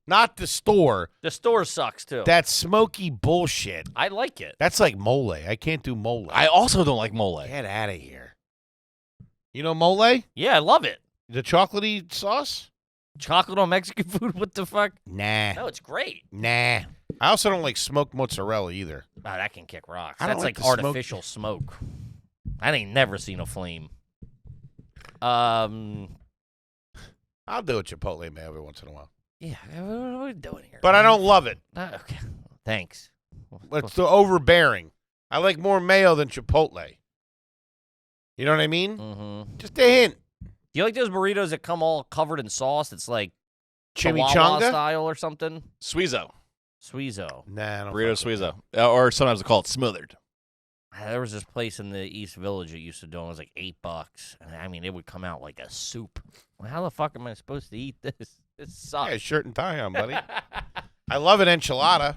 Not the store. The store sucks too. That smoky bullshit. I like it. That's like mole. I can't do mole. I also don't like mole. Get out of here. You know mole? Yeah, I love it. The chocolatey sauce? Chocolate on Mexican food? What the fuck? Nah. No, it's great. Nah. I also don't like smoked mozzarella either. Oh, that can kick rocks. I don't That's like like the smoke. artificial smoke. I ain't never seen a flame. I'll do a Chipotle man every once in a while. Yeah, what are we doing here? But I don't love it. Okay, thanks. It's the overbearing. I like more mayo than Chipotle. You know what I mean? Mm-hmm. Just a hint. Do you like those burritos that come all covered in sauce? It's like Chihuahua Chimichanga? style or something? Sweezo. Sweezo. Nah, I don't Burrito fuck with sweezo. Or sometimes they call it smothered. There was this place in the East Village that used to do it. It was like $8. And I mean, it would come out like a soup. Well, how the fuck am I supposed to eat this? This sucks. Yeah, shirt and tie on, buddy. I love an enchilada.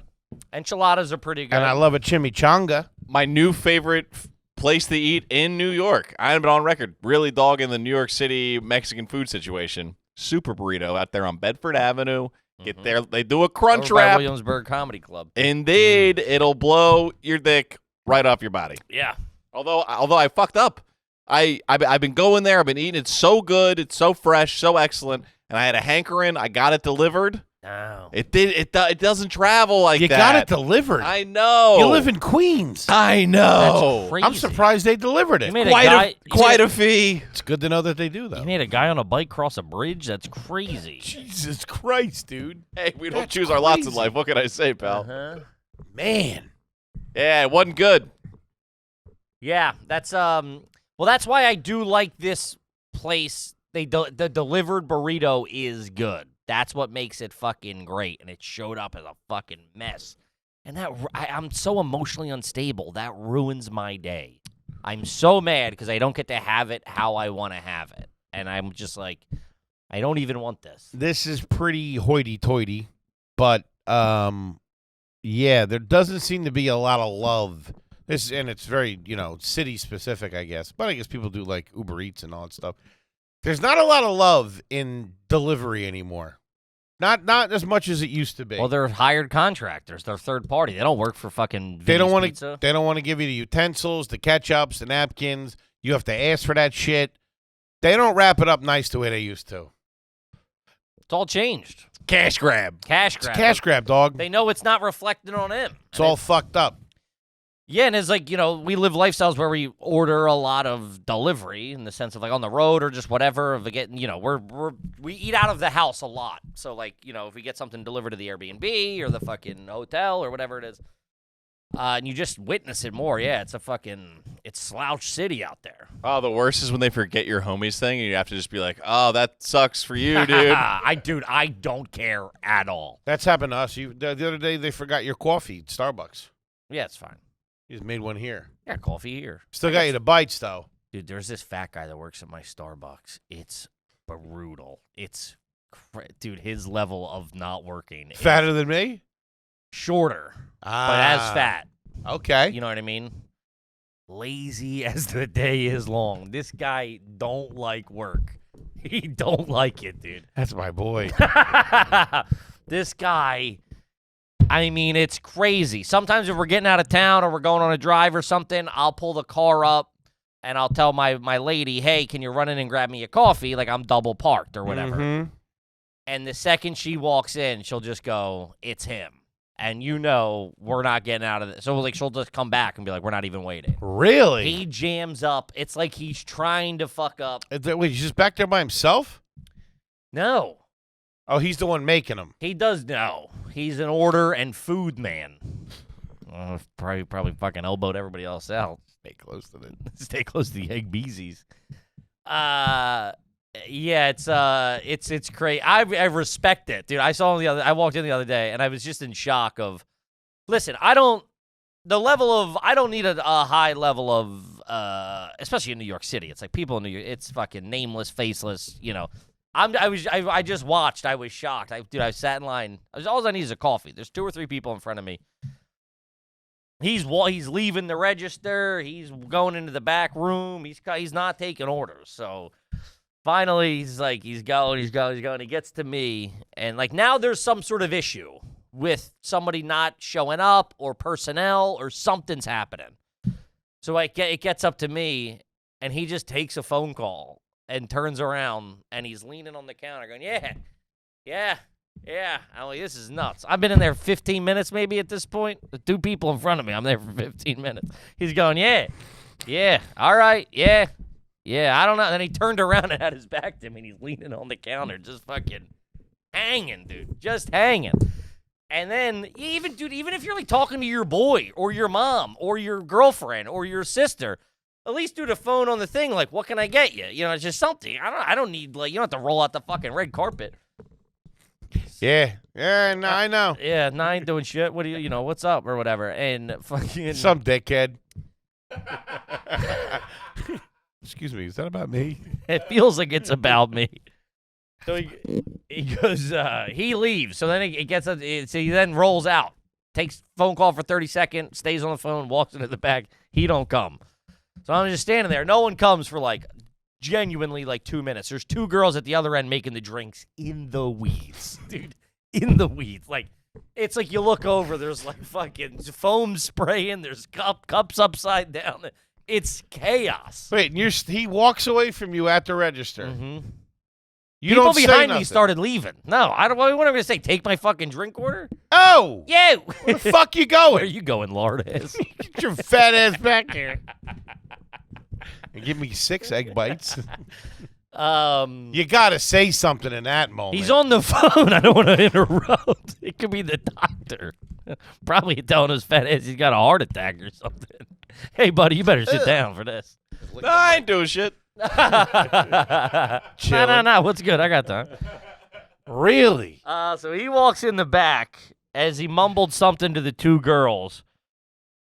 Enchiladas are pretty good. And I love a chimichanga. My new favorite place to eat in New York. I have been on record really dogging the New York City Mexican food situation. Super Burrito out there on Bedford Avenue. Get there. They do a crunch Over by wrap. Williamsburg Comedy Club. Indeed. It'll blow your dick right off your body. Yeah. Although I fucked up. I've been going there. I've been eating. It's so good. It's so fresh, so excellent. And I had a hankering. I got it delivered. No. It doesn't travel like You that. got it delivered. I know. You live in Queens. I know. That's crazy. I'm surprised they delivered it. You made Quite a fee. It's good to know that they do, though. You made a guy on a bike cross a bridge? That's crazy. Jesus Christ, dude. Hey, we don't That's choose our lots in crazy. life. What can I say, pal? Uh-huh. Man. Yeah, it wasn't good. Yeah, that's well, that's why I do like this place. The delivered burrito is good. That's what makes it fucking great, and it showed up as a fucking mess. And I'm so emotionally unstable. That ruins my day. I'm so mad because I don't get to have it how I want to have it, and I'm just like, I don't even want this. This is pretty hoity-toity, but yeah, there doesn't seem to be a lot of love. And it's very, city-specific, I guess. But I guess people do like Uber Eats and all that stuff. There's not a lot of love in delivery anymore. Not as much as it used to be. Well, they're hired contractors. They're third party. They don't work for fucking. They don't want to. They don't want to give you the utensils, the ketchups, the napkins. You have to ask for that shit. They don't wrap it up nice the way they used to. It's all changed. Cash grab. Cash It's grab. a cash grab, dog. They know it's not reflected on him. It's all fucked up. Yeah, and it's like, we live lifestyles where we order a lot of delivery in the sense of like on the road or just whatever. Of getting, we eat out of the house a lot. So like, if we get something delivered to the Airbnb or the fucking hotel or whatever it is, and you just witness it more. Yeah, it's Slouch City out there. Oh, the worst is when they forget your homies thing and you have to just be like, oh, that sucks for you, dude. I don't care at all. That's happened to us. The other day, they forgot your coffee at Starbucks. Yeah, it's fine. You just made one here. Yeah, coffee here. Still got you the bites, though. Dude, there's this fat guy that works at my Starbucks. It's brutal. Dude, his level of not working. Fatter than me? Shorter, but as fat. Okay. You know what I mean? Lazy as the day is long. This guy don't like work. He don't like it, dude. That's my boy. This guy, I mean, it's crazy. Sometimes if we're getting out of town or we're going on a drive or something, I'll pull the car up and I'll tell my lady, hey, can you run in and grab me a coffee? Like I'm double parked or whatever. Mm-hmm. And the second she walks in, she'll just go, it's him. And we're not getting out of this. So like she'll just come back and be like, we're not even waiting. Really? He jams up. It's like he's trying to fuck up. Wait, he's just back there by himself? No. Oh, he's the one making them. He does know. He's an order and food man. Probably fucking elbowed everybody else out. Stay close to it. Stay close to the egg beesies. Yeah, it's crazy. I respect it, dude. I walked in the other day and I was just in shock of, listen, I don't need a high level of, especially in New York City. It's like people in New York, it's fucking nameless, faceless, I just watched. I was shocked. I sat in line. All I need is a coffee. There's 2 or 3 people in front of me. He's leaving the register. He's going into the back room. He's not taking orders. So finally, he's going. He gets to me, and like now there's some sort of issue with somebody not showing up or personnel or something's happening. So it gets up to me, and he just takes a phone call and turns around, and he's leaning on the counter going, yeah. I'm like, this is nuts. I've been in there 15 minutes maybe at this point. The 2 people in front of me, I'm there for 15 minutes. He's going, yeah, all right, yeah, I don't know. And then he turned around and had his back to me, and he's leaning on the counter, just fucking hanging, dude, just hanging. And then, even if you're like talking to your boy or your mom or your girlfriend or your sister, at least do the phone on the thing, like, what can I get you? It's just something. I don't need, like, you don't have to roll out the fucking red carpet. Yeah, no, I know. Yeah, I ain't doing shit. What do you, what's up or whatever? And fucking some dickhead. Excuse me, is that about me? It feels like it's about me. So he goes, he leaves. So then so he then rolls out, takes phone call for 30 seconds, stays on the phone, walks into the back. He don't come. So I'm just standing there. No one comes for like genuinely like 2 minutes. There's 2 girls at the other end making the drinks in the weeds, dude. In the weeds. Like, it's like you look over, there's like fucking foam spraying, there's cups upside down. It's chaos. Wait, he walks away from you at the register. Mm-hmm. People don't behind me started leaving. No, I don't. What am I going to say? Take my fucking drink order? Oh! Yeah. Where the fuck you going? Where you going, lard ass? Get your fat ass back here. And give me 6 egg bites. You got to say something in that moment. He's on the phone. I don't want to interrupt. It could be the doctor. Probably telling his fat ass he's got a heart attack or something. Hey, buddy, you better sit down for this. No, I ain't doing shit. No. What's good? I got time. Really? So he walks in the back as he mumbled something to the 2 girls.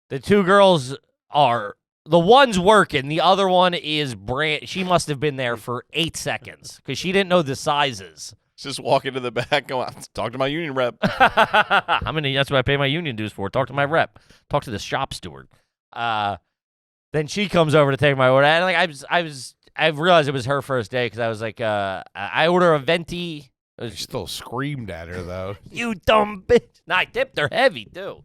The 2 girls are... The one's working. The other one is she must have been there for 8 seconds because she didn't know the sizes. Just walk into the back, go out, talk to my union rep. That's what I pay my union dues for. Talk to my rep. Talk to the shop steward. Then she comes over to take my order. And like I realized it was her first day because I was like, I order a venti. You still screamed at her though. You dumb bitch. Nah, I tipped her heavy too.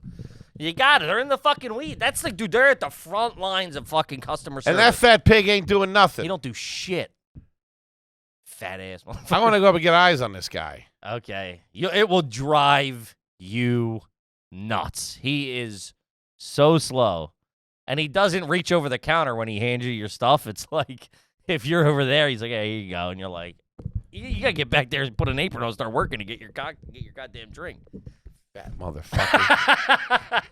You got it. They're in the fucking weed. That's like, dude, they're at the front lines of fucking customer service. And that fat pig ain't doing nothing. He don't do shit. Fat ass motherfucker. I want to go up and get eyes on this guy. Okay. It will drive you nuts. He is so slow. And he doesn't reach over the counter when he hands you your stuff. It's like if you're over there, he's like, "Hey, here you go," and you're like, "You gotta get back there and put an apron on, and start working to get your goddamn drink." That motherfucker.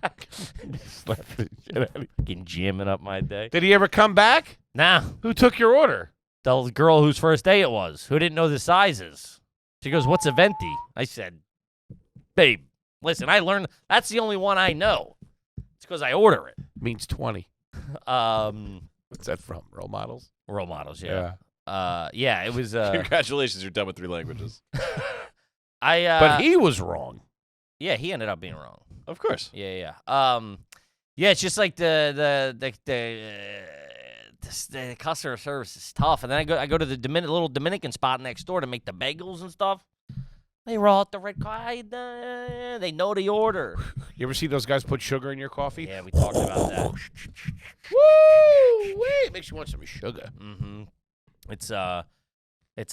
Fucking jamming up my day. Did he ever come back? Nah, Who took your order? the girl whose first day it was, who didn't know the sizes. She goes, "What's a venti?" I said, "Babe, listen, I learned that's the only one I know. It's because I order it." Means 20. What's that from? Role models? Role models, yeah. Yeah, it was. Congratulations, you're done with 3 languages. But he was wrong. Yeah, he ended up being wrong. Of course. Yeah. Yeah, it's just like the customer service is tough. And then I go to the little Dominican spot next door to make the bagels and stuff. They roll out the red car. They know the order. You ever see those guys put sugar in your coffee? Yeah, we talked about that. Woo! It makes you want some sugar. Mm-hmm. It's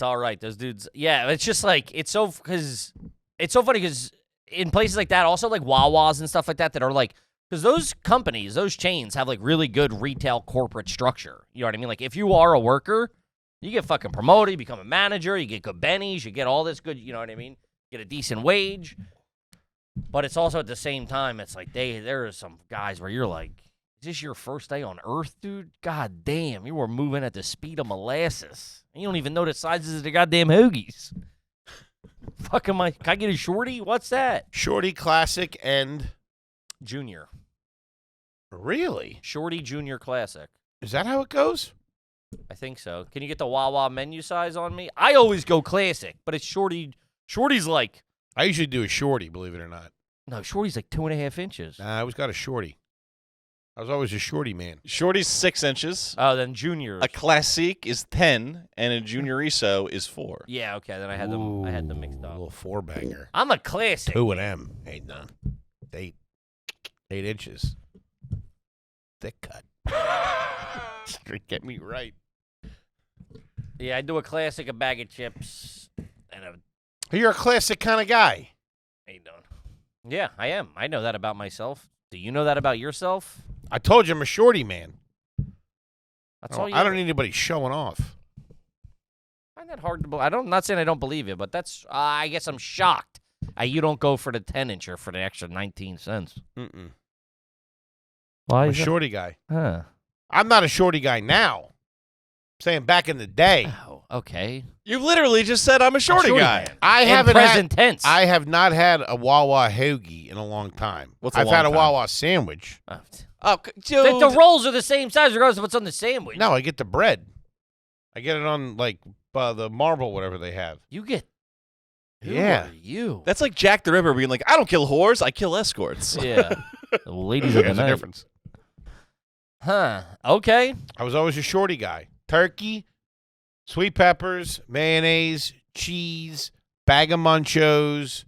all right. Those dudes. Yeah, it's just like it's so funny because in places like that, also like Wawas and stuff like that are like, because those companies, those chains have like really good retail corporate structure. You know what I mean? Like if you are a worker, you get fucking promoted, you become a manager, you get good bennies, you get all this good, you know what I mean? Get a decent wage. But it's also at the same time, it's like there are some guys where you're like, is this your first day on Earth, dude? God damn, you were moving at the speed of molasses. And you don't even know the sizes of the goddamn hoagies. Fucking can I get a shorty? What's that? Shorty Classic and... Junior. Really? Shorty Junior Classic. Is that how it goes? I think so. Can you get the Wawa menu size on me? I always go classic, but it's shorty. Shorty's like... I usually do a shorty, believe it or not. No, shorty's like 2.5 inches. Nah, I always got a shorty. I was always a shorty man. Shorty's 6 inches. Oh, then junior. A classique is 10, and a junioriso is 4. Yeah, okay. Then I had them mixed A up. little 4-banger. I'm a classic. 2 of them. Ain't none. 8 inches. Thick cut. Get me right. Yeah, I do a classic, a bag of chips, and a... You're a classic kind of guy. How you doing? Yeah, I am. I know that about myself. Do you know that about yourself? I told you I'm a shorty man. That's all you I don't need anybody showing off. I find that hard to believe. I'm not saying I don't believe you, but that's... I guess I'm shocked. You don't go for the 10-incher for the extra 19 cents. Mm-mm. Why I'm a is that? shorty guy. Huh. I'm not a shorty guy now. I'm saying back in the day. Oh, okay. You literally just said I'm a shorty guy. man. I In haven't present tense. I have not had a Wawa hoagie in a long time. What's a I've long had a time? Wawa sandwich. Oh, Oh, dude. the rolls are the same size regardless of what's on the sandwich. No, I get the bread. I get it on like the marble, whatever they have. You get... Who Yeah. are you? That's like Jack the Ripper being like, I don't kill whores, I kill escorts. Yeah. The ladies of the There's a night. difference. Huh. Okay. I was always a shorty guy. Turkey, sweet peppers, mayonnaise, cheese, bag of Munchos,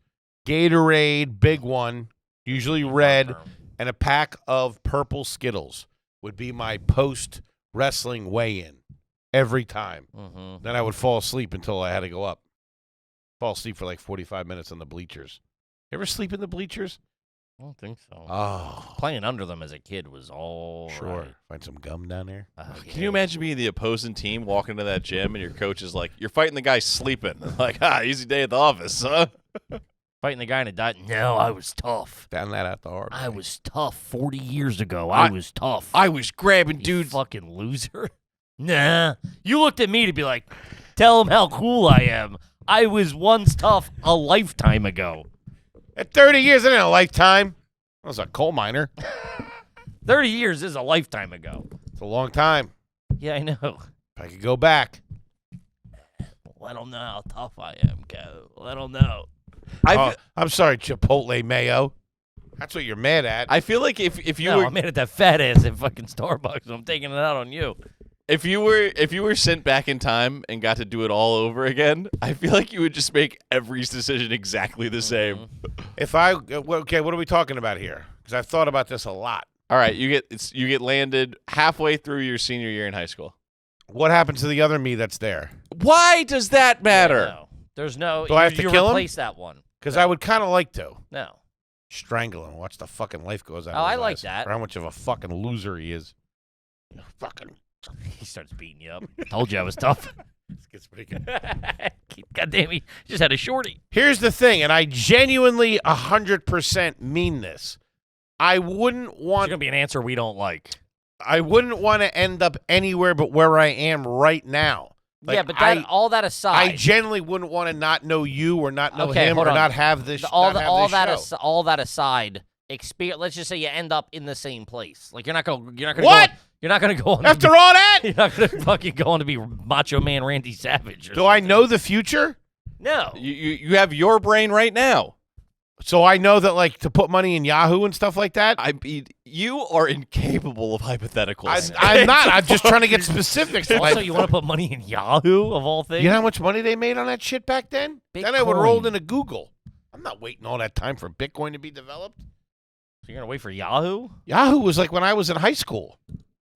Gatorade, big one, usually red, and a pack of purple Skittles would be my post-wrestling weigh-in every time. Mm-hmm. Then I would fall asleep until I had to go up. Fall asleep for like 45 minutes on the bleachers. You ever sleep in the bleachers? I don't think so. Oh, Playing under them as a kid was all sure. right. Find some gum down there. Can you imagine being the opposing team walking into that gym and your coach is like, you're fighting the guy sleeping. Like, easy day at the office, huh? Fighting the guy in a diet? No, I was tough. Down that at the hard. I was tough 40 years ago. I was tough. I was grabbing You dudes. fucking loser. Nah. You looked at me to be like, tell him how cool I am. I was once tough a lifetime ago. At 30 years, it ain't a lifetime. I was a coal miner. 30 years is a lifetime ago. It's a long time. Yeah, I know. If I could go back. Let them know how tough I am, Go. Let them know. I'm sorry, Chipotle mayo. That's what you're mad at. I feel like if you No, were I'm mad at that fat ass at fucking Starbucks. And I'm taking it out on you. if you were sent back in time and got to do it all over again, I feel like you would just make every decision exactly the same. If I okay, what are we talking about here? Because I've thought about this a lot. All right, you get landed halfway through your senior year in high school. What happens to the other me that's there? Why does that matter? No. There's no. Do I have to you kill him? replace that one. Because I would kind of like to. No. Strangle him. Watch the fucking life goes out. Oh, of I his like eyes. that. For how much of a fucking loser he is. Fucking. He starts beating you up. Told you I was tough. This gets pretty good. God damn, he just had a shorty. Here's the thing, and I genuinely 100% mean this. I wouldn't It's want. gonna be an answer we don't like. I wouldn't want to end up anywhere but where I am right now. Like, yeah, but that, all that aside, I genuinely wouldn't want to not know you or not know Okay, him or hold on. not have this. all not have this show. all that aside, let's just say you end up in the same place. Like you're not gonna What? You're not gonna go on After all that, you're not gonna fucking go on to be Macho Man Randy Savage. do I know the future? No. You have your brain right now. So I know that, like, to put money in Yahoo and stuff like that. I mean, you are incapable of hypotheticals. I'm not. I'm just trying to get specifics. Also, Like, you want to put money in Yahoo of all things? you know how much money they made on that shit back then? Then I would have rolled into Google. I'm not waiting all that time for Bitcoin to be developed. So you're gonna wait for Yahoo? Yahoo was like when I was in high school,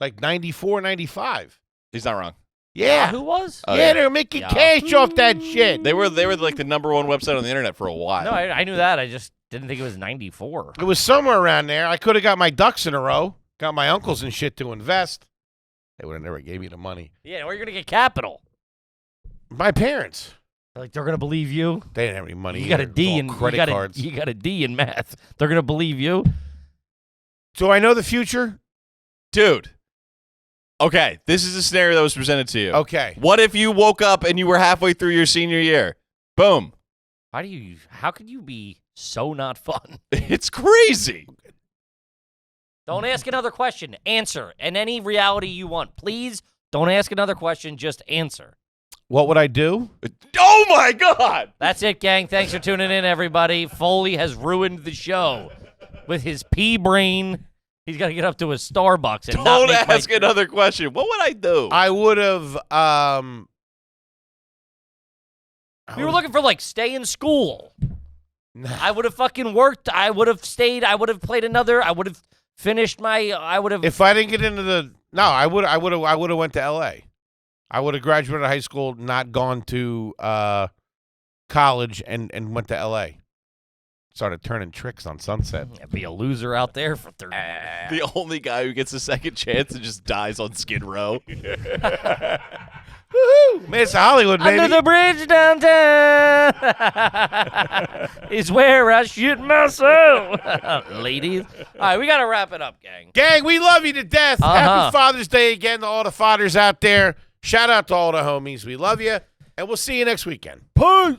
like 94, 95. He's not wrong. Yeah. Yahoo was? Oh, yeah, yeah. they were making Yahoo. cash off that shit. They were like the #1 website on the internet for a while. No, I knew that. I just didn't think it was 94. It was somewhere around there. I could have got my ducks in a row, got my uncles and shit to invest. They would have never gave me the money. Yeah, where are you gonna get capital? My parents, Like they're gonna believe you? they didn't have any money. You got a either. It was D all in credit cards. You got a D in math. They're gonna believe you. Do I know the future? Dude. Okay, this is a scenario that was presented to you. Okay. What if you woke up and you were halfway through your senior year? Boom. How could you be so not fun? It's crazy. Don't ask another question. Answer in any reality you want. Please don't ask another question. Just answer. What would I do? Oh my God. That's it, gang. Thanks for tuning in, everybody. Foley has ruined the show with his pea brain. He's got to get up to a Starbucks and not Don't make ask my... another question. What would I do? I would have. We were looking for like stay in school. I would have fucking worked. I would have stayed. I would have played another. I would have finished my. I would have. If I didn't get into the I would have went to L.A. I would have graduated high school, not gone to college, and went to L.A. Started turning tricks on Sunset. Be a loser out there for 30 The only guy who gets a second chance and just dies on Skid Row. Woohoo! Man, it's Hollywood, baby. Under the bridge downtown is where I shoot myself. Ladies. All right, we got to wrap it up, gang. Gang, we love you to death. Happy Father's Day again to all the fathers out there. Shout out to all the homies. We love you, and we'll see you next weekend. Peace.